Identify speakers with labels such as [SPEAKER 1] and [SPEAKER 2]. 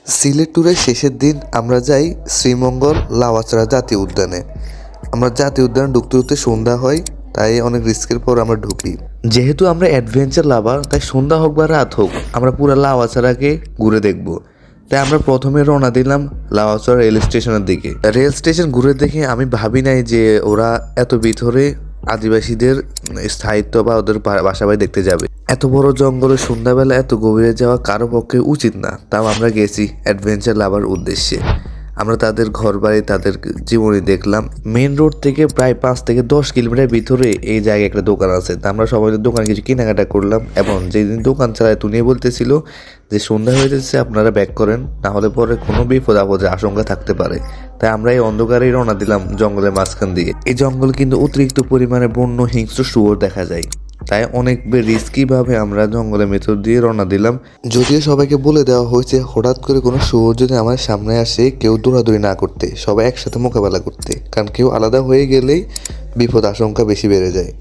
[SPEAKER 1] সিলেট ট্যুরের শেষের দিন আমরা যাই শ্রীমঙ্গল লাউয়াছড়া জাতীয় উদ্যানে। আমরা জাতীয় উদ্যানে ঢুকতে ঢুকতে সন্ধ্যা হয়, তাই অনেক রিস্কের পর আমরা ঢুকি। যেহেতু আমরা অ্যাডভেঞ্চার লাভার, তাই সন্ধ্যা হোক বা রাত হোক আমরা পুরো লাউয়াছড়াকে ঘুরে দেখব। তাই আমরা প্রথমে রওনা দিলাম লাউয়াছড়া রেল স্টেশনের দিকে। রেল স্টেশন ঘুরে দেখে আমি ভাবি নাই যে ওরা এত ভিতরে আদিবাসীদের স্থায়িত্ব বা ওদের বাসাবাড়ি দেখতে যাবে। এত বড় জঙ্গলে সন্ধ্যাবেলা এত গভীরে যাওয়া কারো পক্ষে উচিত না, তাও আমরা গেছি অ্যাডভেঞ্চার লাভার উদ্দেশ্যে। আমরা তাদের ঘর বাড়ি, তাদের জীবনী দেখলাম। মেন রোড থেকে প্রায় 5 থেকে 10 কিলোমিটার ভিতরে এই জায়গায় একটা দোকান আছে। তা আমরা সবাই দোকানে কিছু কেনাকাটা করলাম, এবং যেদিন দোকান চালায় তুমি বলতেছিল যে সন্ধ্যা হয়ে যাচ্ছে, আপনারা ব্যাক করেন, না হলে পরে কোনো বিপদ আপদের আশঙ্কা থাকতে পারে। তাই আমরা এই অন্ধকারেই রওনা দিলাম জঙ্গলের মাঝখান দিয়ে। এই জঙ্গলে কিন্তু অতিরিক্ত পরিমাণে বন্য হিংস্র শুয়োর দেখা যায়, তাই অনেক রিস্কি ভাবে আমরা জঙ্গলের ভেতর দিয়ে রওনা দিলাম। যদিও সবাইকে বলে দেওয়া হয়েছে হঠাৎ করে কোনো শুয়োর যদি আমার সামনে আসে কেউ দৌড়াদৌড়ি না করতে, সবাই একসাথে মোকাবেলা করতে, কারণ কেউ আলাদা হয়ে গেলেই বিপদ আশঙ্কা বেশি বেড়ে যায়।